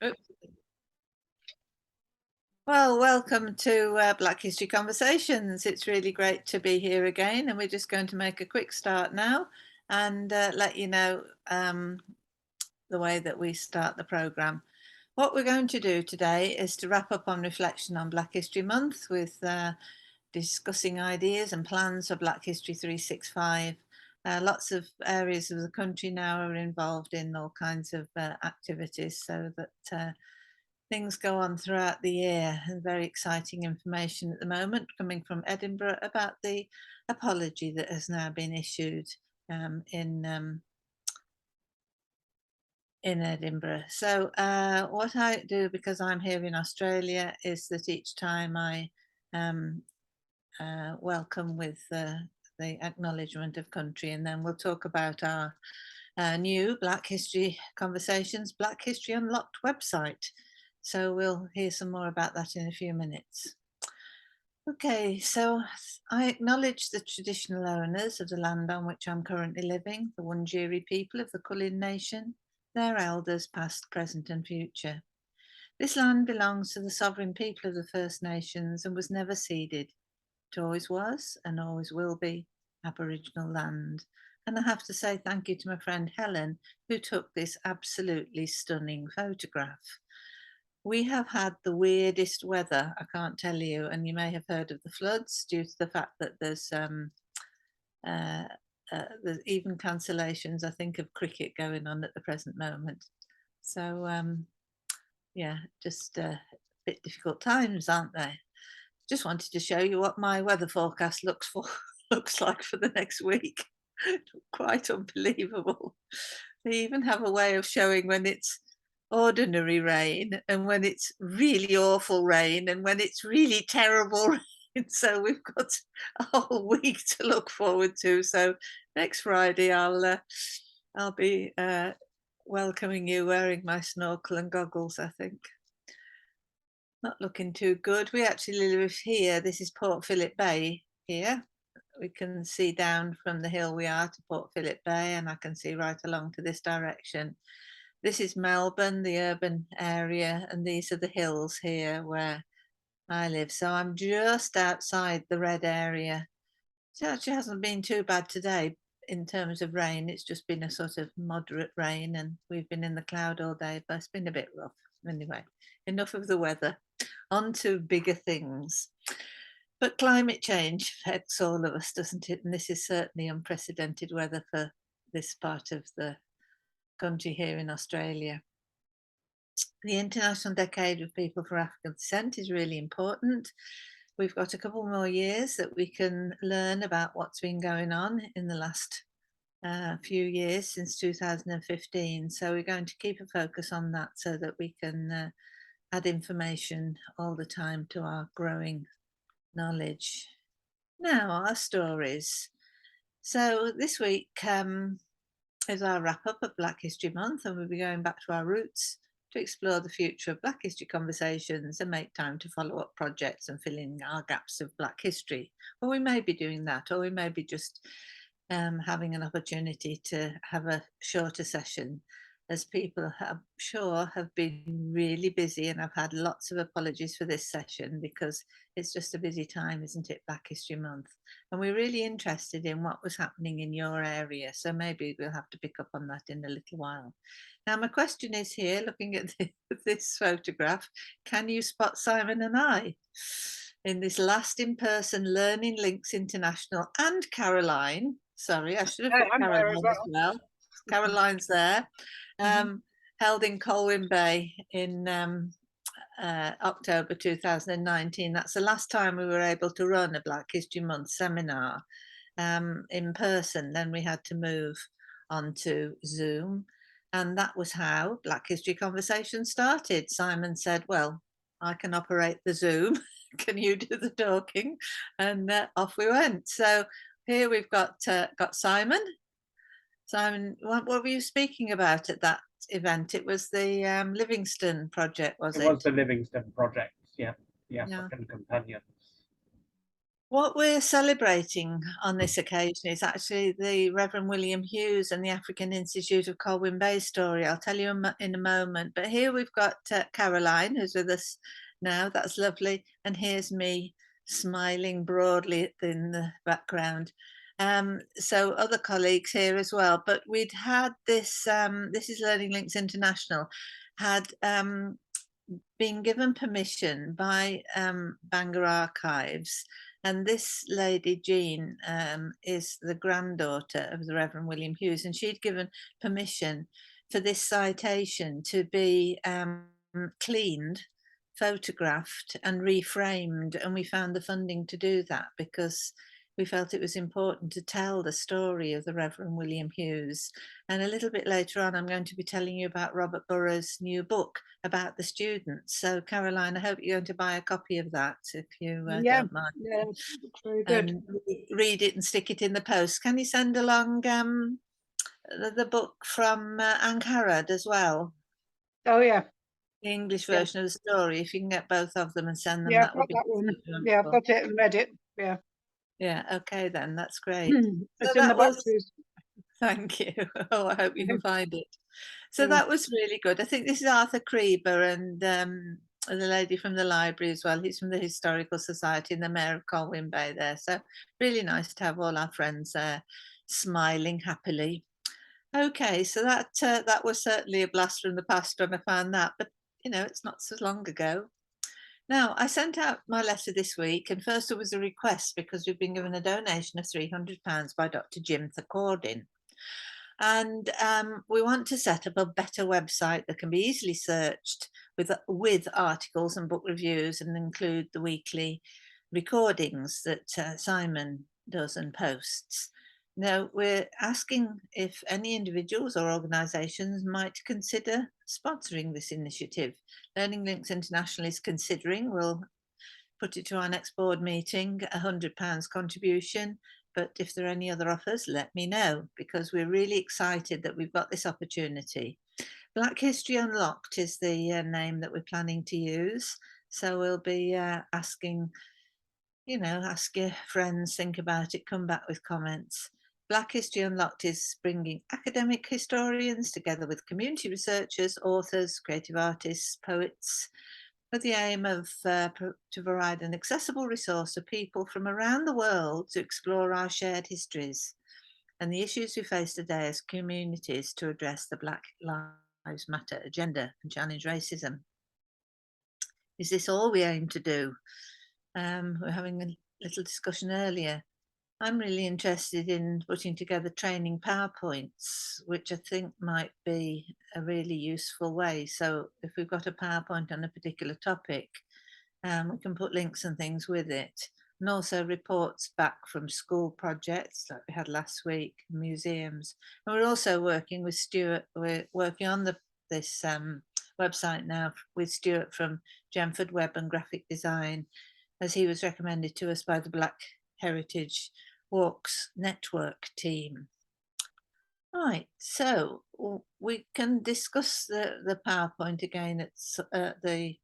Oops. Well, welcome to Black History Conversations. It's really great to be here again, and we're just going to make a quick start now and let you know the way that we start the programme. What we're going to do today is to wrap up on reflection on Black History Month with discussing ideas and plans for Black History 365. Lots of areas of the country now are involved in all kinds of activities, so that things go on throughout the year, and very exciting information at the moment coming from Edinburgh about the apology that has now been issued in Edinburgh. So what I do, because I'm here in Australia, is that each time I welcome with the acknowledgement of country, and then we'll talk about our new Black History Conversations, Black History Unlocked website. So we'll hear some more about that in a few minutes. Okay, so I acknowledge the traditional owners of the land on which I'm currently living, the Wurundjeri people of the Kulin Nation, their elders past, present and future. This land belongs to the sovereign people of the First Nations and was never ceded. It always was and always will be Aboriginal land. And I have to say thank you to my friend Helen, who took this absolutely stunning photograph. We have had the weirdest weather, I can't tell you, and you may have heard of the floods due to the fact that there's even cancellations, I think, of cricket going on at the present moment. So yeah, just a bit difficult times, aren't they? Just wanted to show you what my weather forecast looks like for the next week. Quite unbelievable. They even have a way of showing when it's ordinary rain and when it's really awful rain and when it's really terrible rain. So we've got a whole week to look forward to. So next Friday I'll be welcoming you wearing my snorkel and goggles, I think. Not looking too good. We actually live here. This is Port Phillip Bay here. We can see down from the hill we are to Port Phillip Bay, and I can see right along to this direction. This is Melbourne, the urban area, and these are the hills here where I live. So I'm just outside the red area. It actually hasn't been too bad today in terms of rain. It's just been a sort of moderate rain, and we've been in the cloud all day, but it's been a bit rough. Anyway, enough of the weather. On to bigger things. But climate change affects all of us, doesn't it? And this is certainly unprecedented weather for this part of the country here in Australia. The International Decade of People for African Descent is really important. We've got a couple more years that we can learn about what's been going on in the last few years since 2015. So we're going to keep a focus on that so that we can add information all the time to our growing knowledge. Now, our stories. So this week is our wrap up of Black History Month, and we'll be going back to our roots to explore the future of Black History Conversations and make time to follow up projects and fill in our gaps of Black history. Well, we may be doing that, or we may be just having an opportunity to have a shorter session, as people I'm sure have been really busy, and I've had lots of apologies for this session because it's just a busy time, isn't it, Black History Month? And we're really interested in what was happening in your area, so maybe we'll have to pick up on that in a little while. Now, my question is here, looking at this photograph, can you spot Simon and I in this last in-person Learning Links International, and Caroline? Sorry, I should have put Caroline as well. Caroline's there. Held in Colwyn Bay in October 2019. That's the last time we were able to run a Black History Month seminar in person. Then we had to move onto Zoom. And that was how Black History Conversation started. Simon said, well, I can operate the Zoom. Can you do the talking? And off we went. So here we've got Simon. Simon, what were you speaking about at that event? It was the Livingston project, was it? It was the Livingston project, yeah, Yeah. African Companions. What we're celebrating on this occasion is actually the Reverend William Hughes and the African Institute of Colwyn Bay story. I'll tell you in a moment. But here we've got Caroline, who's with us now. That's lovely. And here's me smiling broadly in the background. So other colleagues here as well. But we'd had this, this is Learning Links International, had been given permission by Bangor Archives, and this lady, Jean, is the granddaughter of the Reverend William Hughes, and she'd given permission for this citation to be cleaned, photographed, and reframed. And we found the funding to do that because we felt it was important to tell the story of the Reverend William Hughes. And a little bit later on, I'm going to be telling you about Robert Burroughs' new book about the students. So, Caroline, I hope you're going to buy a copy of that if you Yeah, don't mind. yeah, looks very good. And read it and stick it in the post. Can you send along the book from Anne Carrad as well? Oh yeah, The English yeah, version of the story. If you can get both of them and send them, yeah. I've that would got be that one. super Yeah, I've wonderful. got it and read it. Yeah, Yeah, okay then, that's great. So it's in the that was, boxes. thank you. Oh, I hope you can find it. So Yeah, that was really good. I think this is Arthur Creeber and the lady from the library as well. He's from the Historical Society and the Mayor of Colwyn Bay there. So really nice to have all our friends there smiling happily. Okay, so that was certainly a blast from the past when I found that, but you know, it's not so long ago. Now, I sent out my letter this week, and first there was a request because we've been given a donation of £300 by Dr. Jim Thakordin. And we want to set up a better website that can be easily searched with articles and book reviews and include the weekly recordings that Simon does and posts. Now, we're asking if any individuals or organisations might consider sponsoring this initiative. Learning Links International is considering, we'll put it to our next board meeting, £100 contribution. But if there are any other offers, let me know, because we're really excited that we've got this opportunity. Black History Unlocked is the name that we're planning to use. So we'll be asking, you know, ask your friends, think about it, come back with comments. Black History Unlocked is bringing academic historians together with community researchers, authors, creative artists, poets, with the aim of to provide an accessible resource for people from around the world to explore our shared histories and the issues we face today as communities to address the Black Lives Matter agenda and challenge racism. Is this all we aim to do? We're having a little discussion earlier. I'm really interested in putting together training PowerPoints, which I think might be a really useful way. So if we've got a PowerPoint on a particular topic, we can put links and things with it. And also reports back from school projects like we had last week, museums. And we're also working with Stuart, we're working on this website now with Stuart from Gemford Web and Graphic Design, as he was recommended to us by the Black Heritage Walks Network team. Right, so we can discuss the PowerPoint again at the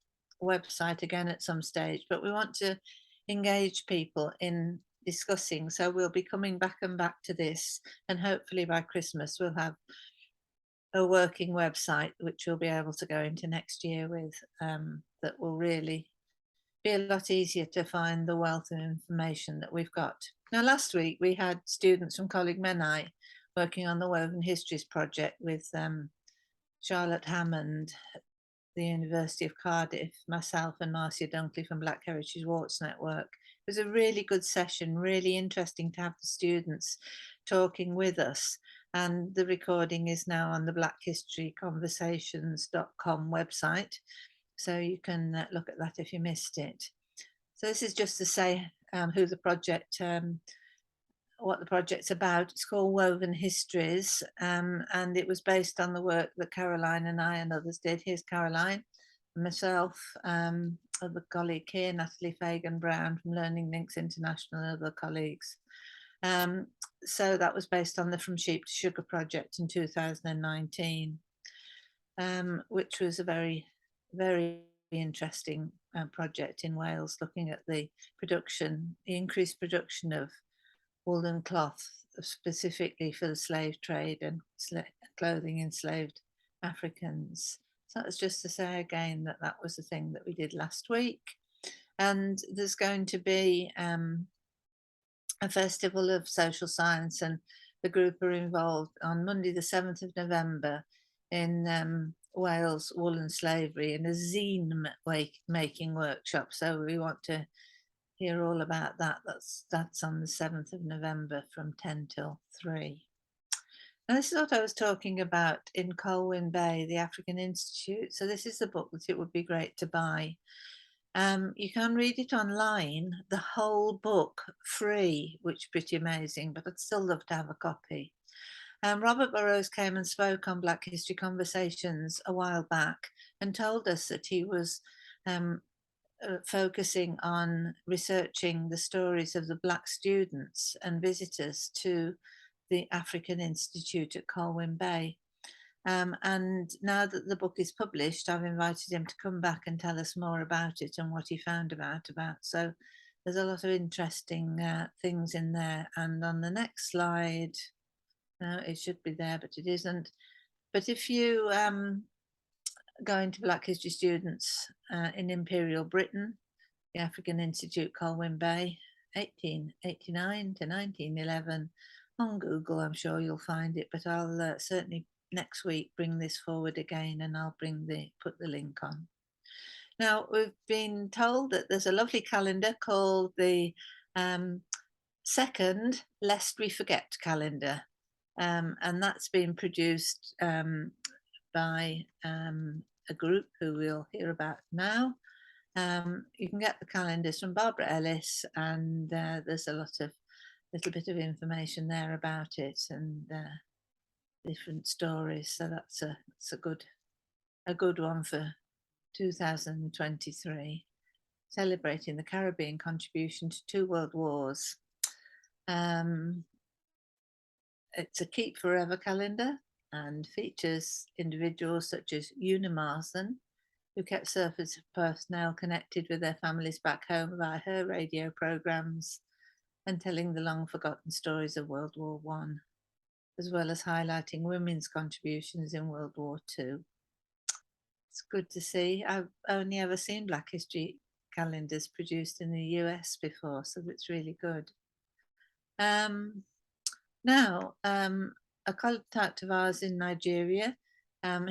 website again at some stage, but we want to engage people in discussing. So we'll be coming back and back to this, and hopefully by Christmas we'll have a working website which we'll be able to go into next year with, that will really be a lot easier to find the wealth of information that we've got. Now, last week we had students from Coleg Menai working on the Woven Histories project with Charlotte Hammond, the University of Cardiff, myself and Marcia Dunkley from Black Heritage Walks Network. It was a really good session, really interesting to have the students talking with us. And the recording is now on the blackhistoryconversations.com website. So you can look at that if you missed it. So this is just to say who the project, what the project's about. It's called Woven Histories, and it was based on the work that Caroline and I and others did. Here's Caroline, myself, other colleague here, Natalie Fagan-Brown from Learning Links International, and other colleagues. So that was based on the From Sheep to Sugar project in 2019, which was a very, very interesting project in Wales, looking at the production, the increased production of woolen cloth specifically for the slave trade and clothing enslaved Africans. So that's just to say again that that was the thing that we did last week. And there's going to be a festival of social science, and the group are involved on Monday, the 7th of November, in Wales, Wool and Slavery, in a zine making workshop. So we want to hear all about that. That's on the 7th of November from 10 till 3. And this is what I was talking about in Colwyn Bay, the African Institute. So this is the book that it would be great to buy. You can read it online, the whole book, free, which is pretty amazing, but I'd still love to have a copy. Robert Burrows came and spoke on Black History Conversations a while back and told us that he was focusing on researching the stories of the Black students and visitors to the African Institute at Colwyn Bay. And now that the book is published, I've invited him to come back and tell us more about it and what he found about. So there's a lot of interesting things in there. And on the next slide, it should be there, but it isn't. But if you go into Black History Students in Imperial Britain, the African Institute, Colwyn Bay, 1889 to 1911, on Google, I'm sure you'll find it, but I'll certainly next week bring this forward again, and I'll put the link on. Now, we've been told that there's a lovely calendar called the Second Lest We Forget calendar, and that's been produced by a group who we'll hear about now. You can get the calendars from Barbara Ellis, and there's a little bit of information there about it, and different stories. So that's a good one for 2023, celebrating the Caribbean contribution to 2 world wars. It's a keep forever calendar and features individuals such as Una Marsden, who kept service personnel connected with their families back home via her radio programs and telling the long forgotten stories of World War I, as well as highlighting women's contributions in World War II. It's good to see. I've only ever seen Black History calendars produced in the US before, so it's really good. Now, a contact of ours in Nigeria,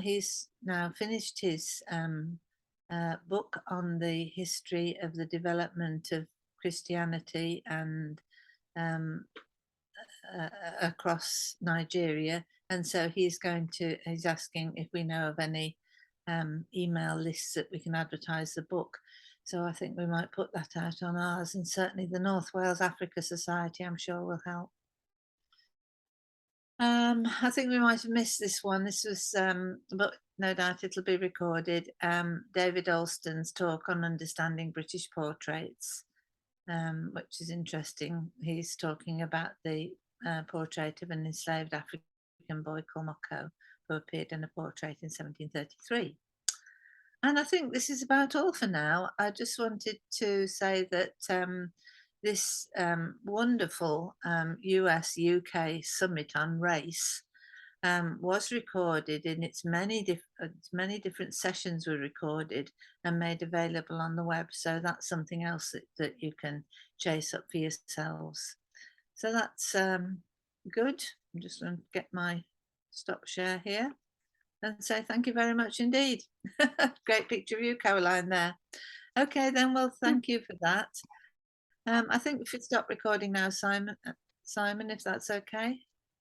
he's now finished his book on the history of the development of Christianity and across Nigeria. And so he's asking if we know of any email lists that we can advertise the book. So I think we might put that out on ours, and certainly the North Wales Africa Society, I'm sure, will help. I think we might have missed this one. This was, but no doubt it'll be recorded. David Alston's talk on understanding British portraits, which is interesting. He's talking about the portrait of an enslaved African boy called Moko, who appeared in a portrait in 1733. And I think this is about all for now. I just wanted to say that this wonderful US-UK summit on race was recorded in its many different sessions were recorded and made available on the web. So that's something else that you can chase up for yourselves. So that's good. I'm just going to get my stop share here and say thank you very much indeed. Great picture of you, Caroline, there. Okay, then, well, thank you for that. I think we should stop recording now, Simon, if that's okay.